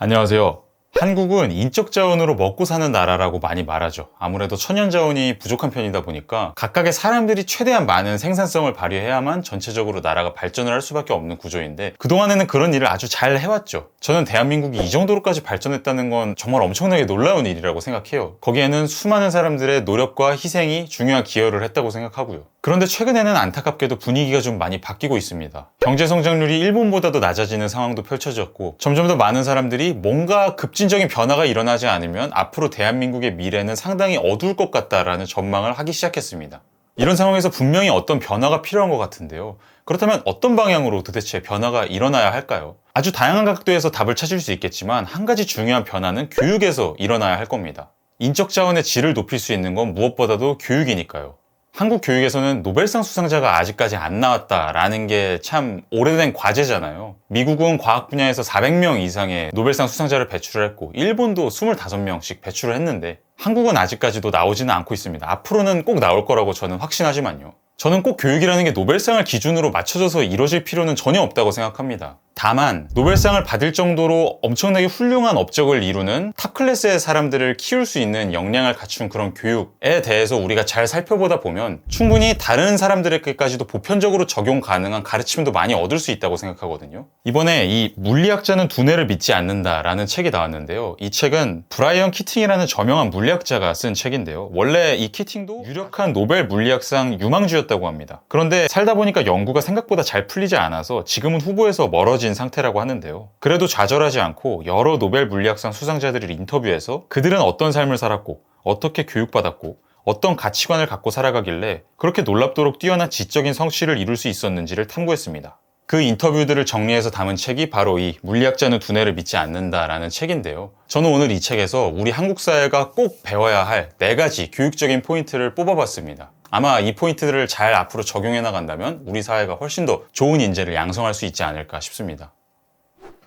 안녕하세요. 한국은 인적 자원으로 먹고 사는 나라라고 많이 말하죠. 아무래도 천연 자원이 부족한 편이다 보니까 각각의 사람들이 최대한 많은 생산성을 발휘해야만 전체적으로 나라가 발전을 할 수밖에 없는 구조인데, 그동안에는 그런 일을 아주 잘 해왔죠. 저는 대한민국이 이 정도로까지 발전했다는 건 정말 엄청나게 놀라운 일이라고 생각해요. 거기에는 수많은 사람들의 노력과 희생이 중요한 기여를 했다고 생각하고요. 그런데 최근에는 안타깝게도 분위기가 좀 많이 바뀌고 있습니다. 경제 성장률이 일본보다도 낮아지는 상황도 펼쳐졌고, 점점 더 많은 사람들이 뭔가 급진적인 변화가 일어나지 않으면 앞으로 대한민국의 미래는 상당히 어두울 것 같다라는 전망을 하기 시작했습니다. 이런 상황에서 분명히 어떤 변화가 필요한 것 같은데요. 그렇다면 어떤 방향으로 도대체 변화가 일어나야 할까요? 아주 다양한 각도에서 답을 찾을 수 있겠지만, 한 가지 중요한 변화는 교육에서 일어나야 할 겁니다. 인적 자원의 질을 높일 수 있는 건 무엇보다도 교육이니까요. 한국 교육에서는 노벨상 수상자가 아직까지 안 나왔다라는 게 참 오래된 과제잖아요. 미국은 과학 분야에서 400명 이상의 노벨상 수상자를 배출을 했고, 일본도 25명씩 배출을 했는데, 한국은 아직까지도 나오지는 않고 있습니다. 앞으로는 꼭 나올 거라고 저는 확신하지만요. 저는 꼭 교육이라는 게 노벨상을 기준으로 맞춰져서 이루어질 필요는 전혀 없다고 생각합니다. 다만 노벨상을 받을 정도로 엄청나게 훌륭한 업적을 이루는 탑 클래스의 사람들을 키울 수 있는 역량을 갖춘 그런 교육에 대해서 우리가 잘 살펴보다 보면 충분히 다른 사람들에게까지도 보편적으로 적용 가능한 가르침도 많이 얻을 수 있다고 생각하거든요. 이번에 이 물리학자는 두뇌를 믿지 않는다라는 책이 나왔는데요. 이 책은 브라이언 키팅이라는 저명한 물리학자가 쓴 책인데요. 원래 이 키팅도 유력한 노벨 물리학상 유망주였다고 합니다. 그런데 살다 보니까 연구가 생각보다 잘 풀리지 않아서 지금은 후보에서 멀어진 상태라고 하는데요. 그래도 좌절하지 않고 여러 노벨 물리학상 수상자들을 인터뷰해서 그들은 어떤 삶을 살았고, 어떻게 교육받았고, 어떤 가치관을 갖고 살아가길래 그렇게 놀랍도록 뛰어난 지적인 성취를 이룰 수 있었는지를 탐구했습니다. 그 인터뷰들을 정리해서 담은 책이 바로 이 물리학자는 두뇌를 믿지 않는다라는 책인데요. 저는 오늘 이 책에서 우리 한국 사회가 꼭 배워야 할 4가지 교육적인 포인트를 뽑아봤습니다. 아마 이 포인트들을 잘 앞으로 적용해 나간다면 우리 사회가 훨씬 더 좋은 인재를 양성할 수 있지 않을까 싶습니다.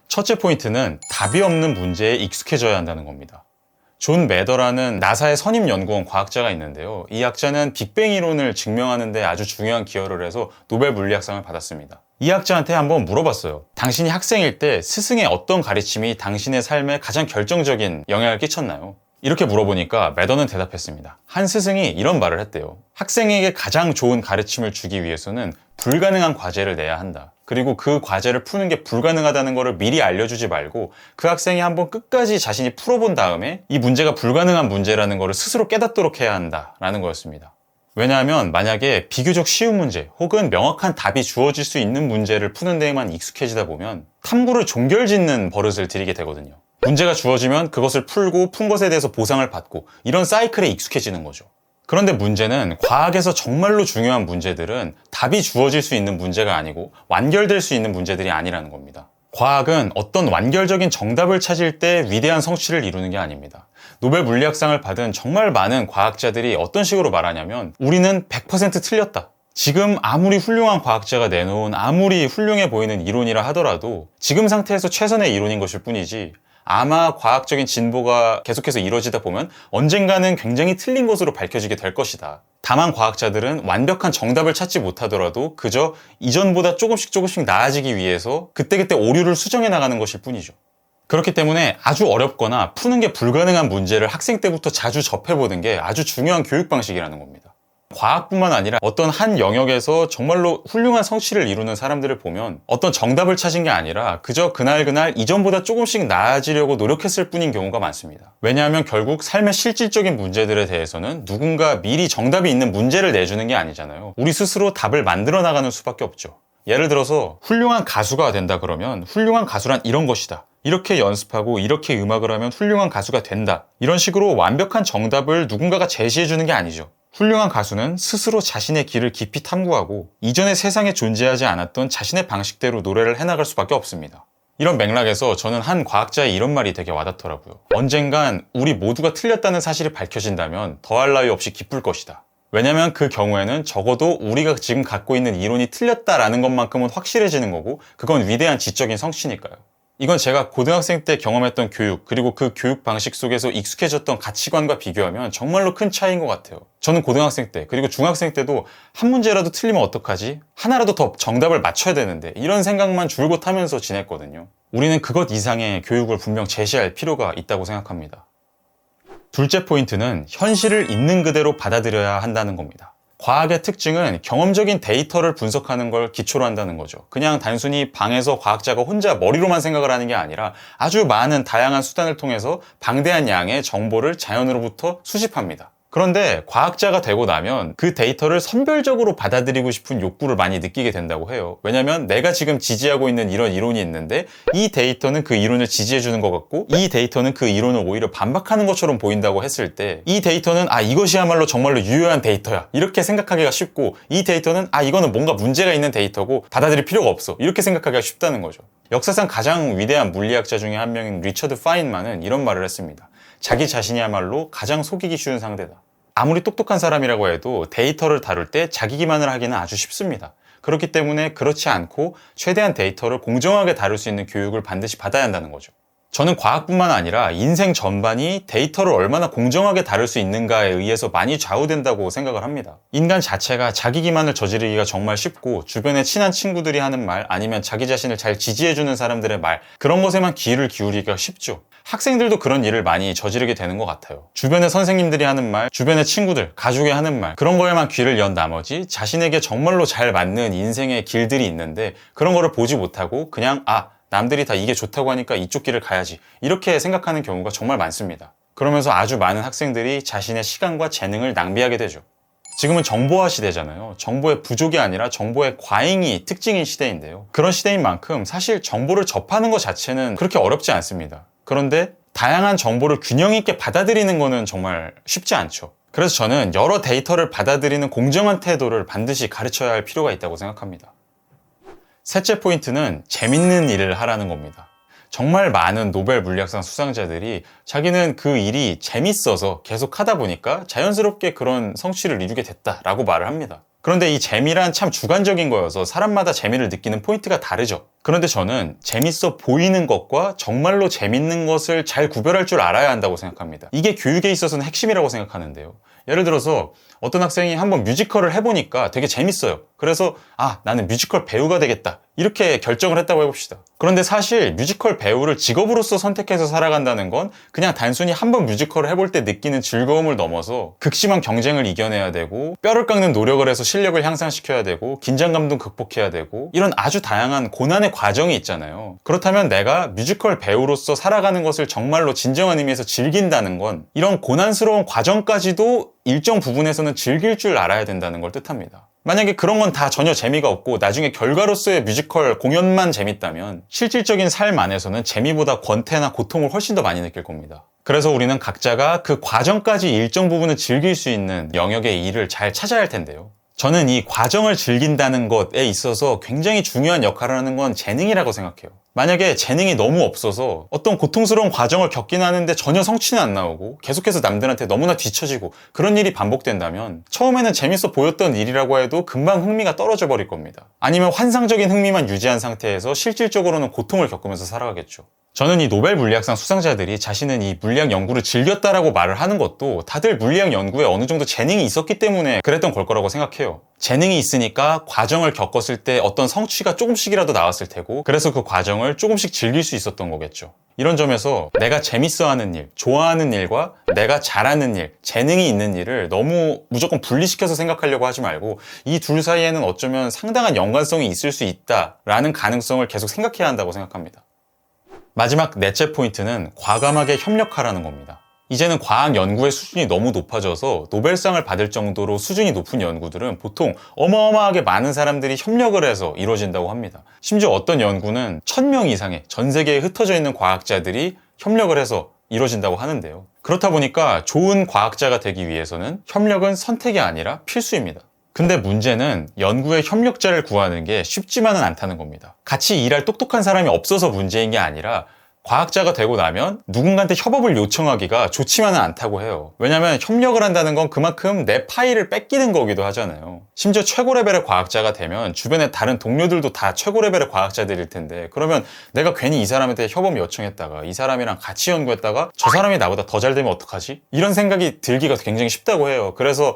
첫째 포인트는 답이 없는 문제에 익숙해져야 한다는 겁니다. 존 매더라는 나사의 선임연구원 과학자가 있는데요. 이 학자는 빅뱅 이론을 증명하는 데 아주 중요한 기여를 해서 노벨 물리학상을 받았습니다. 이 학자한테 한번 물어봤어요. 당신이 학생일 때 스승의 어떤 가르침이 당신의 삶에 가장 결정적인 영향을 끼쳤나요? 이렇게 물어보니까 매더는 대답했습니다. 한 스승이 이런 말을 했대요. 학생에게 가장 좋은 가르침을 주기 위해서는 불가능한 과제를 내야 한다. 그리고 그 과제를 푸는 게 불가능하다는 것을 미리 알려주지 말고 그 학생이 한번 끝까지 자신이 풀어본 다음에 이 문제가 불가능한 문제라는 것을 스스로 깨닫도록 해야 한다라는 거였습니다. 왜냐하면 만약에 비교적 쉬운 문제 혹은 명확한 답이 주어질 수 있는 문제를 푸는 데에만 익숙해지다 보면 탐구를 종결짓는 버릇을 들이게 되거든요. 문제가 주어지면 그것을 풀고 푼 것에 대해서 보상을 받고, 이런 사이클에 익숙해지는 거죠. 그런데 문제는 과학에서 정말로 중요한 문제들은 답이 주어질 수 있는 문제가 아니고 완결될 수 있는 문제들이 아니라는 겁니다. 과학은 어떤 완결적인 정답을 찾을 때 위대한 성취를 이루는 게 아닙니다. 노벨 물리학상을 받은 정말 많은 과학자들이 어떤 식으로 말하냐면, 우리는 100% 틀렸다. 지금 아무리 훌륭한 과학자가 내놓은 아무리 훌륭해 보이는 이론이라 하더라도 지금 상태에서 최선의 이론인 것일 뿐이지, 아마 과학적인 진보가 계속해서 이루어지다 보면 언젠가는 굉장히 틀린 것으로 밝혀지게 될 것이다. 다만 과학자들은 완벽한 정답을 찾지 못하더라도 그저 이전보다 조금씩 나아지기 위해서 그때그때 오류를 수정해 나가는 것일 뿐이죠. 그렇기 때문에 아주 어렵거나 푸는 게 불가능한 문제를 학생 때부터 자주 접해보는 게 아주 중요한 교육 방식이라는 겁니다. 과학뿐만 아니라 어떤 한 영역에서 정말로 훌륭한 성취를 이루는 사람들을 보면 어떤 정답을 찾은 게 아니라 그저 그날 이전보다 조금씩 나아지려고 노력했을 뿐인 경우가 많습니다. 왜냐하면 결국 삶의 실질적인 문제들에 대해서는 누군가 미리 정답이 있는 문제를 내주는 게 아니잖아요. 우리 스스로 답을 만들어 나가는 수밖에 없죠. 예를 들어서 훌륭한 가수가 된다 그러면 훌륭한 가수란 이런 것이다. 이렇게 연습하고 이렇게 음악을 하면 훌륭한 가수가 된다. 이런 식으로 완벽한 정답을 누군가가 제시해 주는 게 아니죠. 훌륭한 가수는 스스로 자신의 길을 깊이 탐구하고 이전의 세상에 존재하지 않았던 자신의 방식대로 노래를 해나갈 수밖에 없습니다. 이런 맥락에서 저는 한 과학자의 이런 말이 되게 와닿더라고요. 언젠간 우리 모두가 틀렸다는 사실이 밝혀진다면 더할 나위 없이 기쁠 것이다. 왜냐면 그 경우에는 적어도 우리가 지금 갖고 있는 이론이 틀렸다라는 것만큼은 확실해지는 거고, 그건 위대한 지적인 성취니까요. 이건 제가 고등학생 때 경험했던 교육, 그리고 그 교육 방식 속에서 익숙해졌던 가치관과 비교하면 정말로 큰 차이인 것 같아요. 저는 고등학생 때, 그리고 중학생 때도 한 문제라도 틀리면 어떡하지? 하나라도 더 정답을 맞춰야 되는데, 이런 생각만 줄곧 하면서 지냈거든요. 우리는 그것 이상의 교육을 분명 제시할 필요가 있다고 생각합니다. 둘째 포인트는 현실을 있는 그대로 받아들여야 한다는 겁니다. 과학의 특징은 경험적인 데이터를 분석하는 걸 기초로 한다는 거죠. 그냥 단순히 방에서 과학자가 혼자 머리로만 생각을 하는 게 아니라 아주 많은 다양한 수단을 통해서 방대한 양의 정보를 자연으로부터 수집합니다. 그런데 과학자가 되고 나면 그 데이터를 선별적으로 받아들이고 싶은 욕구를 많이 느끼게 된다고 해요. 왜냐면 내가 지금 지지하고 있는 이런 이론이 있는데 이 데이터는 그 이론을 지지해주는 것 같고 이 데이터는 그 이론을 오히려 반박하는 것처럼 보인다고 했을 때 이 데이터는 이것이야말로 정말로 유효한 데이터야 이렇게 생각하기가 쉽고 이 데이터는 이거는 뭔가 문제가 있는 데이터고 받아들일 필요가 없어 이렇게 생각하기가 쉽다는 거죠. 역사상 가장 위대한 물리학자 중에 한 명인 리처드 파인만은 이런 말을 했습니다. 자기 자신이야말로 가장 속이기 쉬운 상대다. 아무리 똑똑한 사람이라고 해도 데이터를 다룰 때 자기 기만을 하기는 아주 쉽습니다. 그렇기 때문에 그렇지 않고 최대한 데이터를 공정하게 다룰 수 있는 교육을 반드시 받아야 한다는 거죠. 저는 과학뿐만 아니라 인생 전반이 데이터를 얼마나 공정하게 다룰 수 있는가에 의해서 많이 좌우된다고 생각을 합니다. 인간 자체가 자기 기만을 저지르기가 정말 쉽고 주변에 친한 친구들이 하는 말 아니면 자기 자신을 잘 지지해주는 사람들의 말 그런 것에만 귀를 기울이기가 쉽죠. 학생들도 그런 일을 많이 저지르게 되는 것 같아요. 주변의 선생님들이 하는 말, 주변의 친구들, 가족이 하는 말 그런 거에만 귀를 연 나머지 자신에게 정말로 잘 맞는 인생의 길들이 있는데 그런 거를 보지 못하고 그냥 남들이 다 이게 좋다고 하니까 이쪽 길을 가야지 이렇게 생각하는 경우가 정말 많습니다. 그러면서 아주 많은 학생들이 자신의 시간과 재능을 낭비하게 되죠. 지금은 정보화 시대잖아요. 정보의 부족이 아니라 정보의 과잉이 특징인 시대인데요. 그런 시대인 만큼 사실 정보를 접하는 것 자체는 그렇게 어렵지 않습니다. 그런데 다양한 정보를 균형 있게 받아들이는 거는 정말 쉽지 않죠. 그래서 저는 여러 데이터를 받아들이는 공정한 태도를 반드시 가르쳐야 할 필요가 있다고 생각합니다. 셋째 포인트는 재밌는 일을 하라는 겁니다. 정말 많은 노벨 물리학상 수상자들이 자기는 그 일이 재밌어서 계속 하다 보니까 자연스럽게 그런 성취를 이루게 됐다라고 말을 합니다. 그런데 이 재미란 참 주관적인 거여서 사람마다 재미를 느끼는 포인트가 다르죠. 그런데 저는 재밌어 보이는 것과 정말로 재밌는 것을 잘 구별할 줄 알아야 한다고 생각합니다. 이게 교육에 있어서는 핵심이라고 생각하는데요. 예를 들어서 어떤 학생이 한번 뮤지컬을 해보니까 되게 재밌어요. 그래서 나는 뮤지컬 배우가 되겠다 이렇게 결정을 했다고 해봅시다. 그런데 사실 뮤지컬 배우를 직업으로서 선택해서 살아간다는 건 그냥 단순히 한번 뮤지컬을 해볼 때 느끼는 즐거움을 넘어서 극심한 경쟁을 이겨내야 되고 뼈를 깎는 노력을 해서 실력을 향상시켜야 되고 긴장감도 극복해야 되고 이런 아주 다양한 고난의 과정이 있잖아요. 그렇다면 내가 뮤지컬 배우로서 살아가는 것을 정말로 진정한 의미에서 즐긴다는 건 이런 고난스러운 과정까지도 일정 부분에서는 즐길 줄 알아야 된다는 걸 뜻합니다. 만약에 그런 건 다 전혀 재미가 없고 나중에 결과로서의 뮤지컬 공연만 재밌다면 실질적인 삶 안에서는 재미보다 권태나 고통을 훨씬 더 많이 느낄 겁니다. 그래서 우리는 각자가 그 과정까지 일정 부분을 즐길 수 있는 영역의 일을 잘 찾아야 할 텐데요. 저는 이 과정을 즐긴다는 것에 있어서 굉장히 중요한 역할을 하는 건 재능이라고 생각해요. 만약에 재능이 너무 없어서 어떤 고통스러운 과정을 겪긴 하는데 전혀 성취는 안 나오고 계속해서 남들한테 너무나 뒤처지고 그런 일이 반복된다면 처음에는 재밌어 보였던 일이라고 해도 금방 흥미가 떨어져 버릴 겁니다. 아니면 환상적인 흥미만 유지한 상태에서 실질적으로는 고통을 겪으면서 살아가겠죠. 저는 이 노벨 물리학상 수상자들이 자신은 이 물리학 연구를 즐겼다라고 말을 하는 것도 다들 물리학 연구에 어느 정도 재능이 있었기 때문에 그랬던 걸 거라고 생각해요. 재능이 있으니까 과정을 겪었을 때 어떤 성취가 조금씩이라도 나왔을 테고 그래서 그 과정을 조금씩 즐길 수 있었던 거겠죠. 이런 점에서 내가 재밌어하는 일, 좋아하는 일과 내가 잘하는 일, 재능이 있는 일을 너무 무조건 분리시켜서 생각하려고 하지 말고 이 둘 사이에는 어쩌면 상당한 연관성이 있을 수 있다라는 가능성을 계속 생각해야 한다고 생각합니다. 마지막 넷째 포인트는 과감하게 협력하라는 겁니다. 이제는 과학 연구의 수준이 너무 높아져서 노벨상을 받을 정도로 수준이 높은 연구들은 보통 어마어마하게 많은 사람들이 협력을 해서 이루어진다고 합니다. 심지어 어떤 연구는 1000명 이상의 전 세계에 흩어져 있는 과학자들이 협력을 해서 이루어진다고 하는데요. 그렇다 보니까 좋은 과학자가 되기 위해서는 협력은 선택이 아니라 필수입니다. 근데 문제는 연구에 협력자를 구하는 게 쉽지만은 않다는 겁니다. 같이 일할 똑똑한 사람이 없어서 문제인 게 아니라 과학자가 되고 나면 누군가한테 협업을 요청하기가 좋지만은 않다고 해요. 왜냐하면 협력을 한다는 건 그만큼 내 파일을 뺏기는 거기도 하잖아요. 심지어 최고 레벨의 과학자가 되면 주변에 다른 동료들도 다 최고 레벨의 과학자들일 텐데, 그러면 내가 괜히 이 사람한테 협업 요청했다가 이 사람이랑 같이 연구했다가 저 사람이 나보다 더 잘 되면 어떡하지? 이런 생각이 들기가 굉장히 쉽다고 해요. 그래서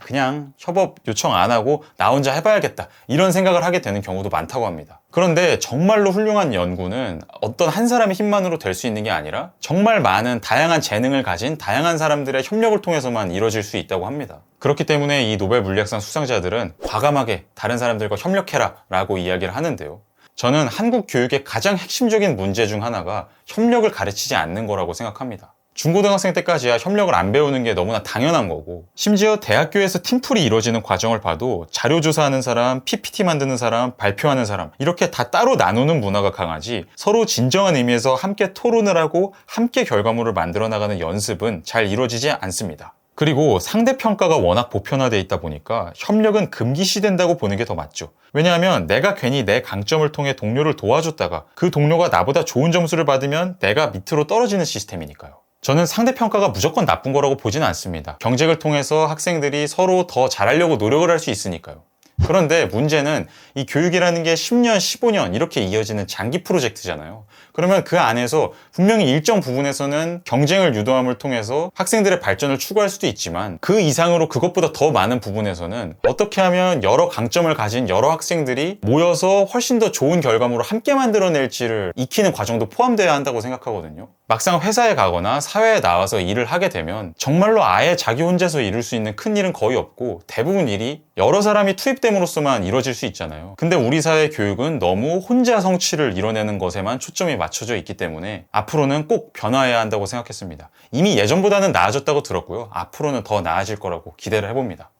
그냥 협업 요청 안 하고 나 혼자 해봐야겠다, 이런 생각을 하게 되는 경우도 많다고 합니다. 그런데 정말로 훌륭한 연구는 어떤 한 사람의 힘만으로 될 수 있는 게 아니라 정말 많은 다양한 재능을 가진 다양한 사람들의 협력을 통해서만 이루어질 수 있다고 합니다. 그렇기 때문에 이 노벨 물리학상 수상자들은 과감하게 다른 사람들과 협력해라 라고 이야기를 하는데요. 저는 한국 교육의 가장 핵심적인 문제 중 하나가 협력을 가르치지 않는 거라고 생각합니다. 중고등학생 때까지야 협력을 안 배우는 게 너무나 당연한 거고, 심지어 대학교에서 팀플이 이루어지는 과정을 봐도 자료조사하는 사람, PPT 만드는 사람, 발표하는 사람, 이렇게 다 따로 나누는 문화가 강하지 서로 진정한 의미에서 함께 토론을 하고 함께 결과물을 만들어 나가는 연습은 잘 이루어지지 않습니다. 그리고 상대평가가 워낙 보편화되어 있다 보니까 협력은 금기시된다고 보는 게 더 맞죠. 왜냐하면 내가 괜히 내 강점을 통해 동료를 도와줬다가 그 동료가 나보다 좋은 점수를 받으면 내가 밑으로 떨어지는 시스템이니까요. 저는 상대평가가 무조건 나쁜 거라고 보지는 않습니다. 경쟁을 통해서 학생들이 서로 더 잘하려고 노력을 할 수 있으니까요. 그런데 문제는 이 교육이라는 게 10년, 15년 이렇게 이어지는 장기 프로젝트잖아요. 그러면 그 안에서 분명히 일정 부분에서는 경쟁을 유도함을 통해서 학생들의 발전을 추구할 수도 있지만, 그 이상으로 그것보다 더 많은 부분에서는 어떻게 하면 여러 강점을 가진 여러 학생들이 모여서 훨씬 더 좋은 결과물을 함께 만들어낼지를 익히는 과정도 포함되어야 한다고 생각하거든요. 막상 회사에 가거나 사회에 나와서 일을 하게 되면 정말로 아예 자기 혼자서 이룰 수 있는 큰 일은 거의 없고, 대부분 일이 여러 사람이 투입됨으로써만 이루어질 수 있잖아요. 근데 우리 사회 교육은 너무 혼자 성취를 이뤄내는 것에만 초점이 맞춰져 있기 때문에 앞으로는 꼭 변화해야 한다고 생각했습니다. 이미 예전보다는 나아졌다고 들었고요. 앞으로는 더 나아질 거라고 기대를 해봅니다.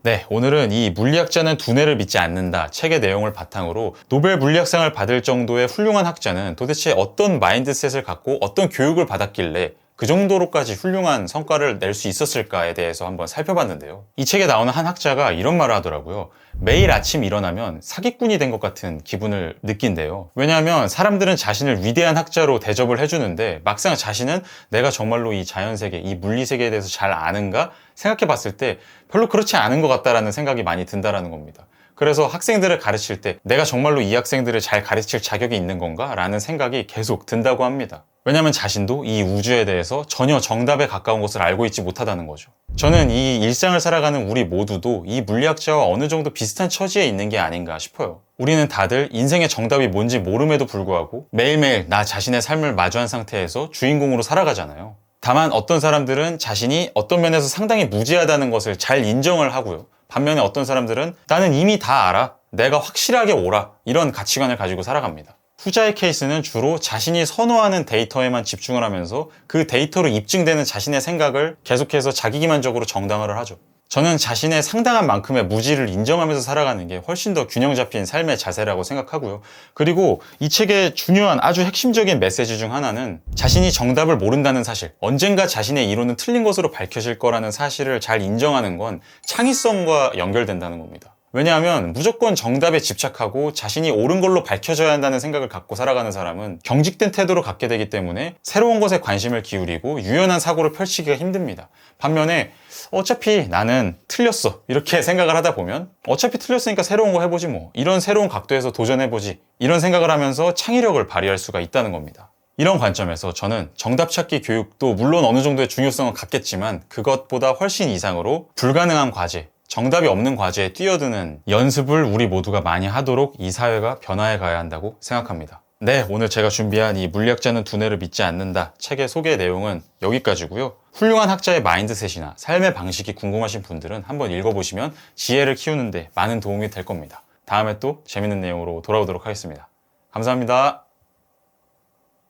네, 오늘은 이 물리학자는 두뇌를 믿지 않는다 책의 내용을 바탕으로 노벨 물리학상을 받을 정도의 훌륭한 학자는 도대체 어떤 마인드셋을 갖고 어떤 교육을 받았길래 그 정도로까지 훌륭한 성과를 낼 수 있었을까에 대해서 한번 살펴봤는데요. 이 책에 나오는 한 학자가 이런 말을 하더라고요. 매일 아침 일어나면 사기꾼이 된 것 같은 기분을 느낀대요. 왜냐하면 사람들은 자신을 위대한 학자로 대접을 해주는데 막상 자신은 내가 정말로 이 자연세계, 이 물리세계에 대해서 잘 아는가 생각해 봤을 때 별로 그렇지 않은 것 같다라는 생각이 많이 든다라는 겁니다. 그래서 학생들을 가르칠 때 내가 정말로 이 학생들을 잘 가르칠 자격이 있는 건가? 라는 생각이 계속 든다고 합니다. 왜냐하면 자신도 이 우주에 대해서 전혀 정답에 가까운 것을 알고 있지 못하다는 거죠. 저는 이 일상을 살아가는 우리 모두도 이 물리학자와 어느 정도 비슷한 처지에 있는 게 아닌가 싶어요. 우리는 다들 인생의 정답이 뭔지 모름에도 불구하고 매일매일 나 자신의 삶을 마주한 상태에서 주인공으로 살아가잖아요. 다만 어떤 사람들은 자신이 어떤 면에서 상당히 무지하다는 것을 잘 인정을 하고요. 반면에 어떤 사람들은 나는 이미 다 알아, 내가 확실하게 옳아, 이런 가치관을 가지고 살아갑니다. 후자의 케이스는 주로 자신이 선호하는 데이터에만 집중을 하면서 그 데이터로 입증되는 자신의 생각을 계속해서 자기기만적으로 정당화를 하죠. 저는 자신의 상당한 만큼의 무지를 인정하면서 살아가는 게 훨씬 더 균형 잡힌 삶의 자세라고 생각하고요. 그리고 이 책의 중요한 아주 핵심적인 메시지 중 하나는 자신이 정답을 모른다는 사실, 언젠가 자신의 이론은 틀린 것으로 밝혀질 거라는 사실을 잘 인정하는 건 창의성과 연결된다는 겁니다. 왜냐하면 무조건 정답에 집착하고 자신이 옳은 걸로 밝혀져야 한다는 생각을 갖고 살아가는 사람은 경직된 태도로 갖게 되기 때문에 새로운 것에 관심을 기울이고 유연한 사고를 펼치기가 힘듭니다. 반면에 어차피 나는 틀렸어 이렇게 생각을 하다 보면 어차피 틀렸으니까 새로운 거 해보지 뭐, 이런 새로운 각도에서 도전해보지, 이런 생각을 하면서 창의력을 발휘할 수가 있다는 겁니다. 이런 관점에서 저는 정답 찾기 교육도 물론 어느 정도의 중요성은 갖겠지만 그것보다 훨씬 이상으로 불가능한 과제, 정답이 없는 과제에 뛰어드는 연습을 우리 모두가 많이 하도록 이 사회가 변화해 가야 한다고 생각합니다. 네, 오늘 제가 준비한 이 물리학자는 두뇌를 믿지 않는다 책의 소개 내용은 여기까지고요. 훌륭한 학자의 마인드셋이나 삶의 방식이 궁금하신 분들은 한번 읽어보시면 지혜를 키우는데 많은 도움이 될 겁니다. 다음에 또 재밌는 내용으로 돌아오도록 하겠습니다. 감사합니다.